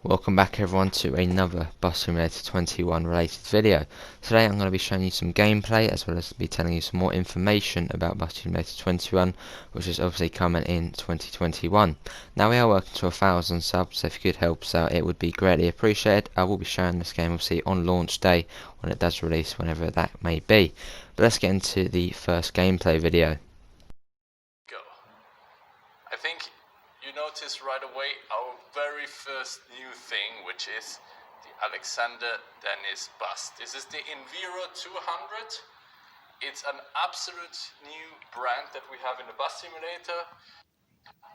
Welcome back everyone to another Bus Simulator 21 related video. Today I'm going to be showing you some gameplay as well as be telling you some more information about Bus Simulator 21, which is obviously coming in 2021. Now we are working to 1,000 subs, so if you could help us out it would be greatly appreciated. I will be showing this game obviously on launch day when it does release, whenever that may be. But let's get into the first gameplay video. Go. I think you notice right away our very first new thing, which is the Alexander Dennis bus. This is the Enviro 200. It's an absolute new brand that we have in the bus simulator.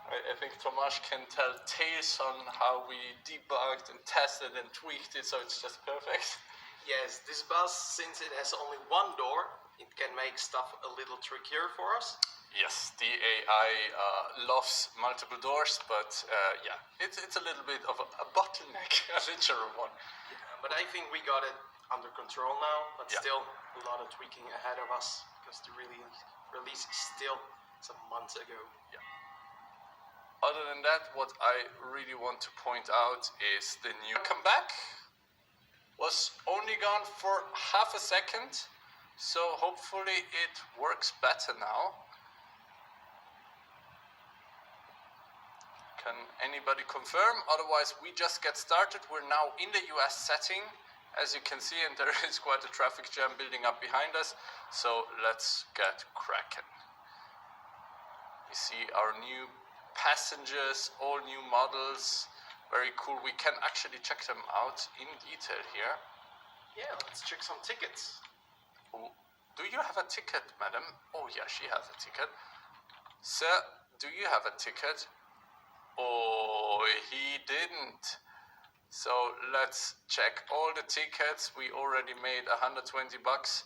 I think Tomasz can tell tales on how we debugged and tested and tweaked it, so it's just perfect. Yes, this bus, since it has only one door, it can make stuff a little trickier for us. Yes, the AI loves multiple doors, but yeah, it's a little bit of a bottleneck, a literal one. Yeah, but I think we got it under control now, but Yeah. still a lot of tweaking ahead of us, because the release is still some months ago. Yeah. Other than that, what I really want to point out is the new comeback was only gone for half a second, so hopefully it works better now. Can anybody confirm? Otherwise we just get started. We're now in the US setting, as you can see, and there is quite a traffic jam building up behind us, so let's get cracking. You see our new passengers, all new models, very cool. We can actually check them out in detail here. Yeah, let's check some tickets. Oh, do you have a ticket, madam? Oh yeah, she has a ticket. Sir, do you have a ticket? Oh, he didn't. So let's check all the tickets. We already made 120 bucks.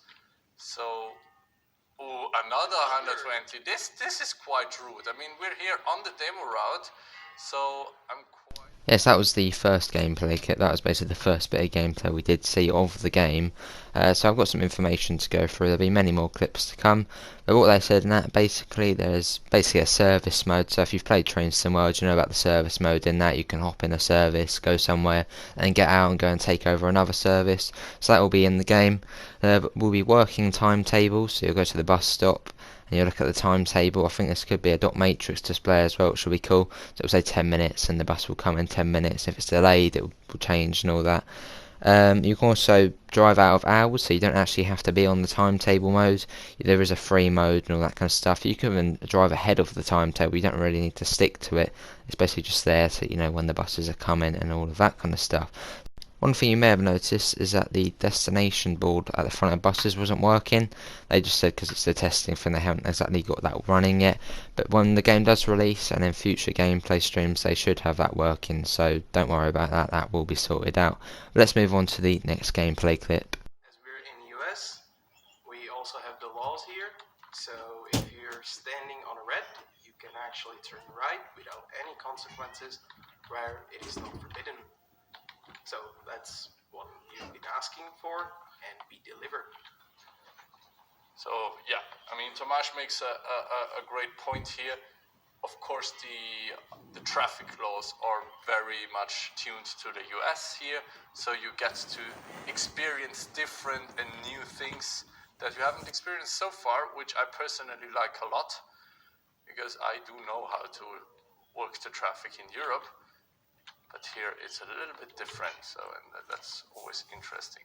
So, oh, another 120. This is quite rude. I mean, we're here on the demo route, so I'm quite... Yes, that was the first gameplay kit. That was basically the first bit of gameplay we did see of the game. So I've got some information to go through. There'll be many more clips to come. But what they said in that, basically, there's basically a service mode. So if you've played Train Sim World, you know about the service mode. In that, you can hop in a service, go somewhere, and get out and go and take over another service. So that will be in the game. We'll be working timetables. So you'll go to the bus stop and you look at the timetable. I think this could be a dot matrix display as well, which will be cool. So it will say 10 minutes and the bus will come in 10 minutes. If it's delayed, it will change and all that. You can also drive out of hours, so you don't actually have to be on the timetable mode. There is a free mode and all that kind of stuff. You can even drive ahead of the timetable. You don't really need to stick to it. It's basically just there to, when the buses are coming and all of that kind of stuff. One thing you may have noticed is that the destination board at the front of buses wasn't working. They just said because it's the testing thing, they haven't exactly got that running yet. But when the game does release and in future gameplay streams, they should have that working. So don't worry about that, that will be sorted out. But let's move on to the next gameplay clip. As we're in US, we also have the laws here. So if you're standing on a red, you can actually turn right without any consequences, where it is not forbidden. So that's what you've been asking for, and we deliver. So yeah, I mean, Tomasz makes a great point here. Of course, the traffic laws are very much tuned to the US here, so you get to experience different and new things that you haven't experienced so far, which I personally like a lot, because I do know how to work the traffic in Europe. But here it's a little bit different, so and that's always interesting.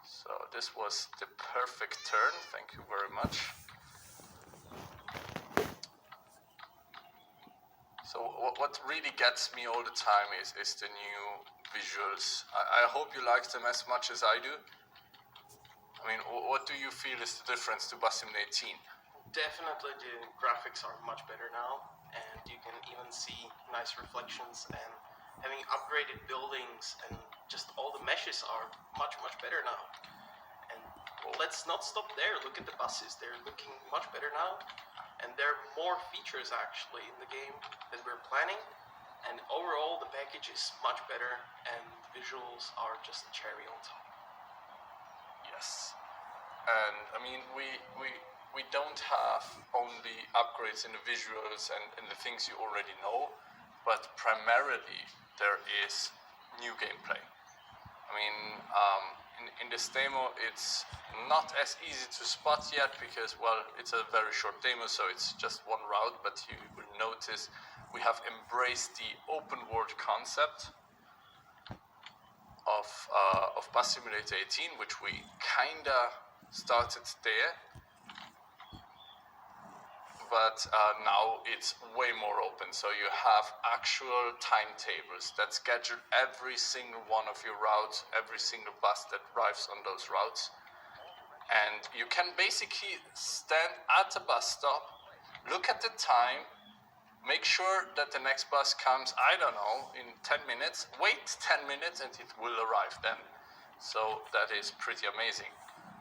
So this was the perfect turn, thank you very much. So what really gets me all the time is the new visuals. I hope you like them as much as I do. I mean, what do you feel is the difference to Bus Sim 18? Definitely the graphics are much better now, and you can even see nice reflections, and having upgraded buildings, and just all the meshes are much better now. And let's not stop there. Look at the buses, they're looking much better now, and there are more features actually in the game that we're planning, and overall the package is much better, and visuals are just cherry on top. Yes, and I mean we don't have only upgrades in the visuals and the things you already know, but primarily there is new gameplay. I mean, in this demo, it's not as easy to spot yet because, well, it's a very short demo, so it's just one route, but you will notice we have embraced the open world concept of Bus Simulator 18, which we kinda started there, but now it's way more open. So you have actual timetables that schedule every single one of your routes, every single bus that drives on those routes, and you can basically stand at the bus stop, look at the time, make sure that the next bus comes, I don't know, in 10 minutes, wait 10 minutes and it will arrive then. So that is pretty amazing.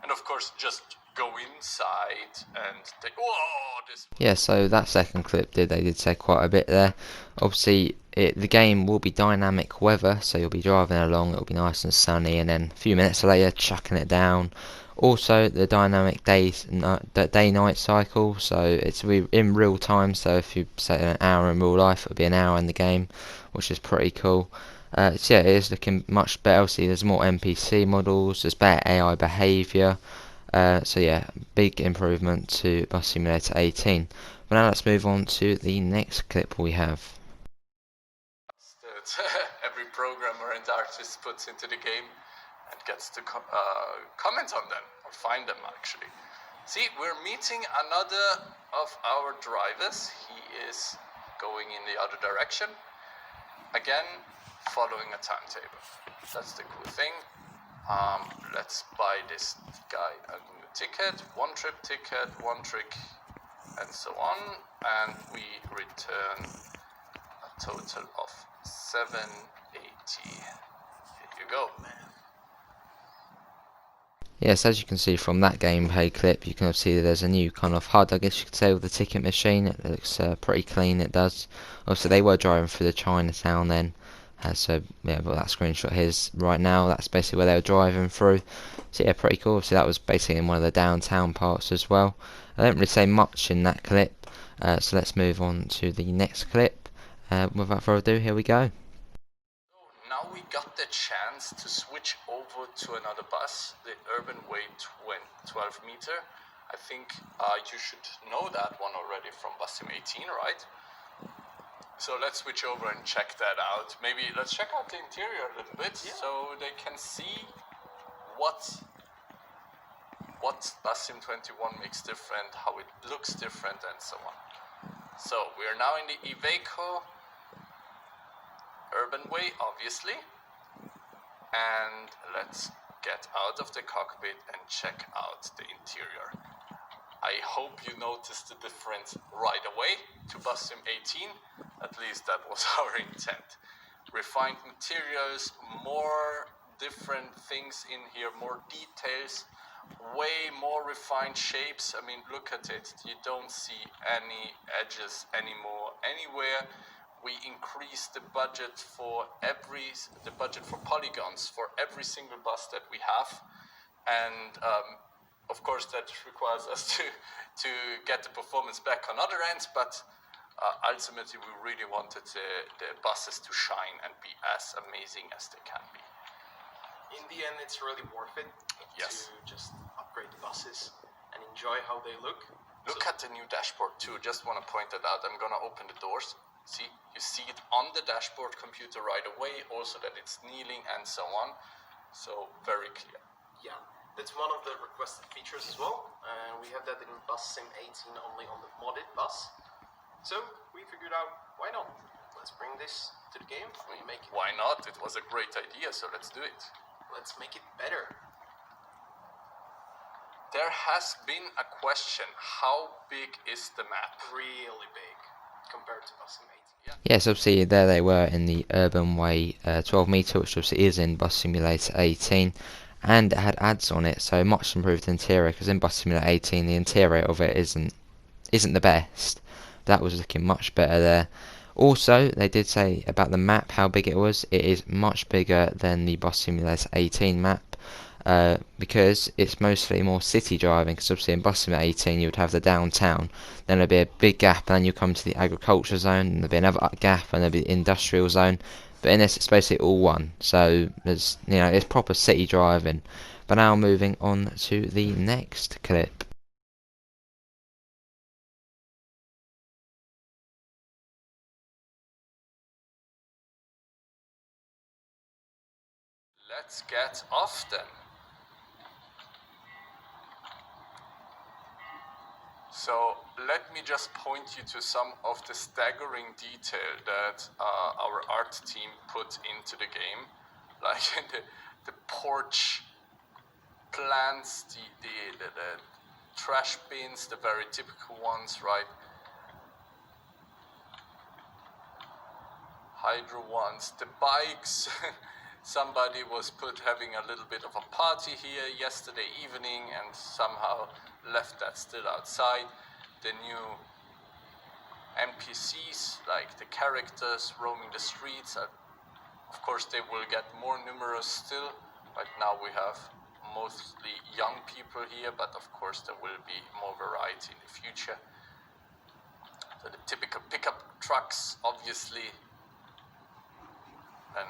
And of course, just go inside and think, whoa, this... Yeah, so that second clip they did say quite a bit there. Obviously, the game will be dynamic weather, so you'll be driving along, it'll be nice and sunny, and then a few minutes later, chucking it down. Also, the dynamic day-night cycle, so it's in real time, so if you set an hour in real life, it'll be an hour in the game, which is pretty cool. So yeah, it is looking much better. See, there's more NPC models, there's better AI behaviour. So yeah, big improvement to Bus Simulator 18. But now let's move on to the next clip we have. That every programmer and artist puts into the game and gets to comment on them, or find them actually. See, we're meeting another of our drivers. He is going in the other direction. Again, following a timetable. That's the cool thing. Let's buy this guy a new ticket, one trip ticket, one trick, and so on. And we return a total of 780. Here you go, man. Yes, as you can see from that gameplay clip, you can see that there's a new kind of HUD, I guess you could say, with the ticket machine. It looks pretty clean, it does. Also, they were driving through the Chinatown then. So yeah, but that screenshot here is right now, that's basically where they were driving through. So yeah, pretty cool. So that was basically in one of the downtown parts as well. I don't really say much in that clip, so let's move on to the next clip. Without further ado, here we go. Now we got the chance to switch over to another bus, the Urban Way 12 meter. I think you should know that one already from Bus Sim 18, right? So let's switch over and check that out. Maybe let's check out the interior a little bit, so they can see what Bus Sim 21 makes different, how it looks different, and so on. So we are now in the Iveco Urban Way, obviously, and let's get out of the cockpit and check out the interior. I hope you noticed the difference right away to Bus Sim 18, at least that was our intent. Refined materials, more different things in here, more details, way more refined shapes. I mean, look at it, you don't see any edges anymore anywhere. We increased the budget for polygons for every single bus that we have, and of course that requires us to get the performance back on other ends, but ultimately we really wanted the buses to shine and be as amazing as they can be. In the end, it's really worth it Yes. to just upgrade the buses and enjoy how they look. Look at the new dashboard too, just want to point that out. I'm gonna open the doors. See, you see it on the dashboard computer right away, also that it's kneeling and so on. So very clear. Yeah, that's one of the requested features as well. We have that in Bus Sim 18 only on the modded bus. So we figured out, why not? Let's bring this to the game. Make it. Why not? It was a great idea, so let's do it. Let's make it better. There has been a question, how big is the map? Really big compared to Bus Sim 18. Yes, obviously there they were in the Urban Way 12 meter, which obviously is in Bus Simulator 18, and it had ads on it, so much improved interior. Because in Bus Simulator 18, the interior of it isn't the best. That was looking much better there. Also, they did say about the map, how big it was. It is much bigger than the Bus Simulator 18 map. Because it's mostly more city driving, because obviously in Bus Simulator 18 you would have the downtown, then there'd be a big gap, and then you come to the agriculture zone, and there'd be another gap, and there'd be the industrial zone. but in this it's basically all one. So there's, it's proper city driving. But now moving on to the next clip. Let's get off then. So let me just point you to some of the staggering detail that our art team put into the game, like the porch plants, the trash bins, the very typical ones, right? Hydro ones, the bikes. Somebody was having a little bit of a party here yesterday evening and somehow left that still outside. The new NPCs, like the characters roaming the streets, of course they will get more numerous still. Right now we have mostly young people here, but of course there will be more variety in the future. So the typical pickup trucks, obviously. And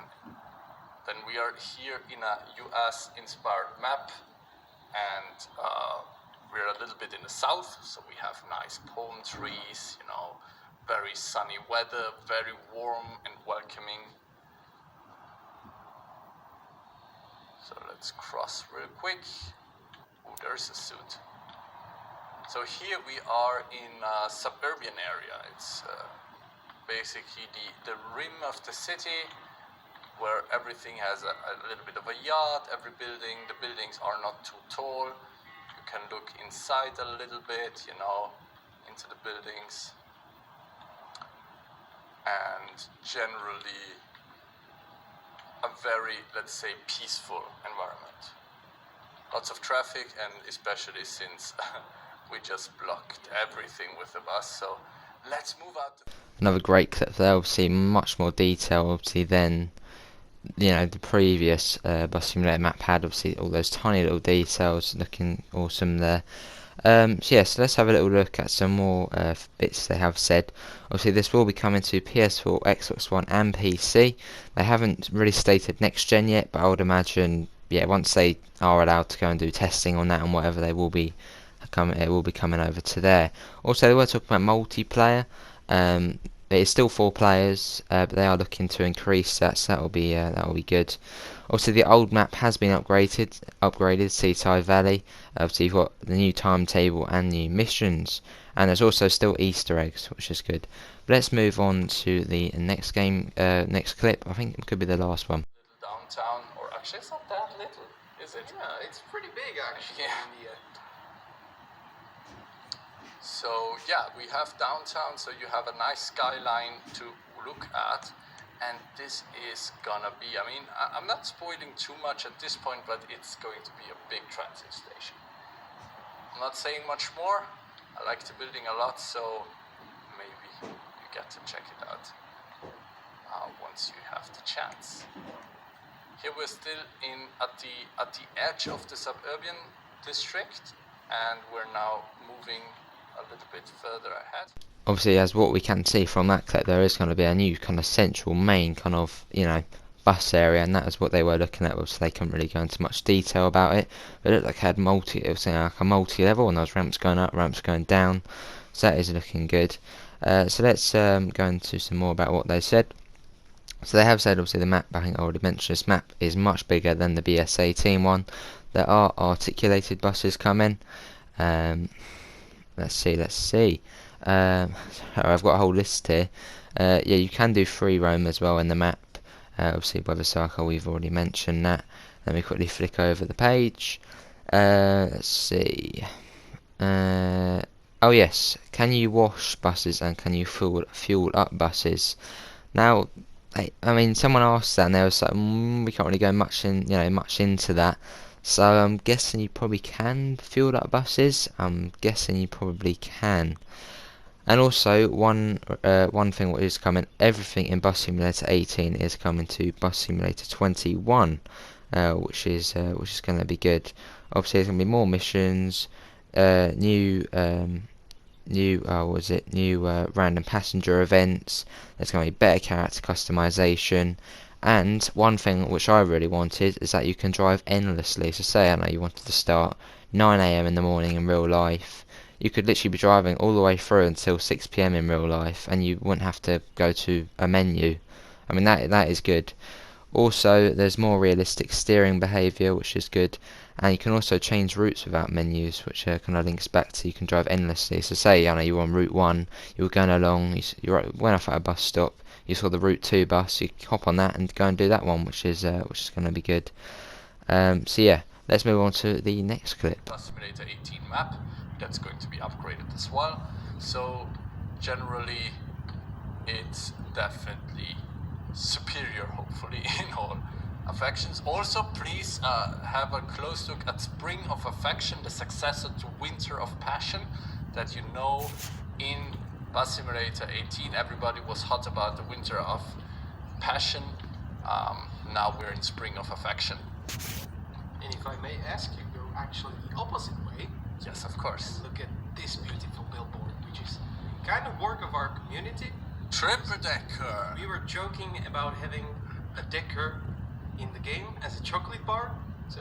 then we are here in a US inspired map, and we're a little bit in the south, so we have nice palm trees, very sunny weather, very warm and welcoming. So let's cross real quick. Oh, there's a suit. So here we are in a suburban area. It's basically the rim of the city, where everything has a little bit of a yard. The buildings are not too tall. You can look inside a little bit, into the buildings. And generally a very, let's say, peaceful environment. Lots of traffic, and especially since we just blocked everything with the bus. So let's move out. Another great clip there, obviously much more detail obviously than the previous Bus Simulator map had. Obviously all those tiny little details looking awesome there. So let's have a little look at some more bits they have said. Obviously this will be coming to PS4, Xbox One and PC. They haven't really stated next gen yet, but I would imagine once they are allowed to go and do testing on that and whatever, it will be coming over to there. Also they were talking about multiplayer. It is still 4 players, but they are looking to increase that, so that will be good. Also, the old map has been upgraded, Seaside Valley. Obviously, you've got the new timetable and new missions, and there's also still Easter eggs, which is good. But let's move on to the next clip. I think it could be the last one. Little downtown, or actually it's not that little, is it? Yeah, it's pretty big actually. Yeah. So yeah, we have downtown, so you have a nice skyline to look at, and this is gonna be, I'm not spoiling too much at this point, but it's going to be a big transit station. I'm not saying much more. I like the building a lot, so maybe you get to check it out once you have the chance. Here we're still at the edge of the suburban district, and we're now moving a little bit further ahead. Obviously, as what we can see from that clip, there is going to be a new kind of central main kind of bus area, and that is what they were looking at. So they couldn't really go into much detail about it, but it looked like it had it was like a multi-level, and there was ramps going up, ramps going down, so that is looking good. So let's go into some more about what they said. So they have said, obviously, the map, I think I already mentioned, this map is much bigger than the BS18 one. There are articulated buses coming. Let's see. I've got a whole list here. You can do free roam as well in the map. Obviously, weather cycle, we've already mentioned that. Let me quickly flick over the page. Let's see. Oh yes, can you wash buses and can you fuel up buses? Now, someone asked that and they was like, we can't really go much into that. So I'm guessing you probably can fuel up buses. I'm guessing you probably can. And also one thing what is coming, everything in Bus Simulator 18 is coming to Bus Simulator 21, which is going to be good. Obviously, there's going to be more missions, new random passenger events. There's going to be better character customization, And one thing which I really wanted is that you can drive endlessly. So say I know you wanted to start 9 AM in the morning in real life, you could literally be driving all the way through until 6 PM in real life, and you wouldn't have to go to a menu. I mean, that is good. Also, there's more realistic steering behaviour, which is good, and you can also change routes without menus, which kind of links back to you can drive endlessly. So say, I know you're on Route 1, you were going along, you went off at a bus stop, you saw the Route 2 bus, you hop on that and go and do that one, which is going to be good. So yeah, let's move on to the next clip. Bus Simulator 18 map, that's going to be upgraded as well. So generally, it's definitely superior, hopefully, in all affections. Also, please have a close look at Spring of Affection, the successor to Winter of Passion, that you know in Bus Simulator 18 everybody was hot about the Winter of Passion. Now we're in Spring of Affection. And if I may ask, you go actually the opposite way. Yes, of course. And look at this beautiful billboard, which is kind of work of our community. Triple decker. We were joking about having a decker in the game as a chocolate bar, so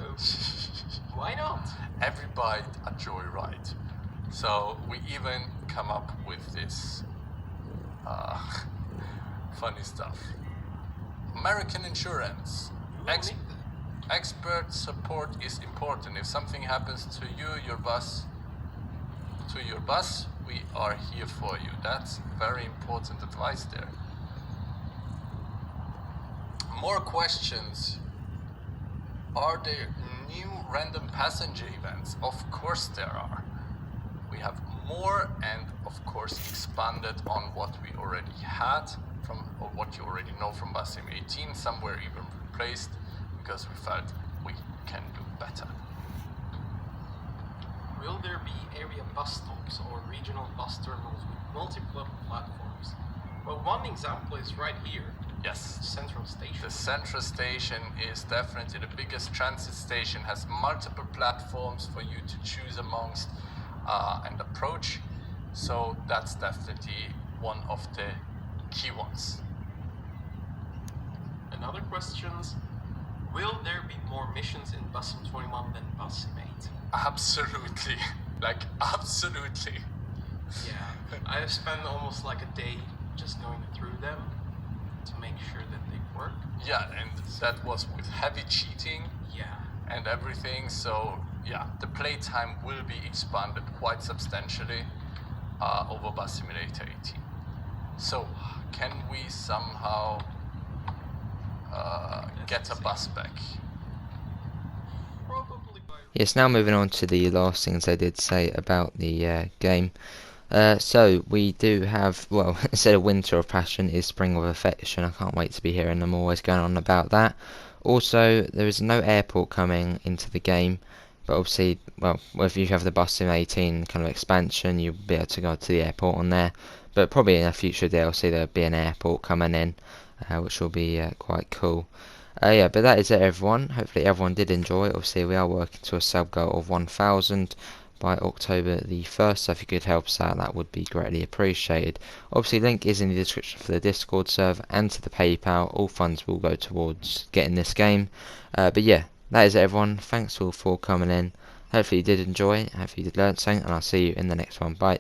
why not? Every bite a joyride. So we even come up with this funny stuff. American insurance. Expert support is important. If something happens to you, your bus, we are here for you. That's very important advice there. More questions. Are there new random passenger events? Of course there are. We have more and of course expanded on what we already had or what you already know from Bus Sim 18. Some were even replaced because we felt we can do better. Will there be area bus stops or regional bus terminals with multiple platforms? Well, one example is right here. Yes. Central Station. The Central Station is definitely the biggest transit station, has multiple platforms for you to choose amongst and approach. So that's definitely one of the key ones. Another question, will there be more missions in Bus Sim 21 than Bus Sim 8? Absolutely. Like, absolutely. Yeah, I've spent almost like a day just going through them to make sure that they work. Yeah, and that was with heavy cheating. Yeah. And everything, so yeah, the playtime will be expanded quite substantially over Bus Simulator 18. So, can we somehow get a bus back? Probably by... Yes, now moving on to the last things I did say about the game. So we do have, well, instead of Winter of Passion is Spring of Affection. I can't wait to be hearing them always going on about that. Also, there is no airport coming into the game, but obviously, well, if you have the Bus Sim 18 kind of expansion, you'll be able to go to the airport on there. But probably in a future DLC there'll be an airport coming in, which will be quite cool. Yeah, but that is it, everyone. Hopefully everyone did enjoy it. Obviously, we are working to a sub goal of 1,000 by October the 1st, so if you could help us out, that would be greatly appreciated. Obviously, link is in the description for the Discord server and to the PayPal. All funds will go towards getting this game. But yeah, that is it, everyone. Thanks all for coming in. Hopefully you did enjoy it, hopefully you did learn something, and I'll see you in the next one. Bye.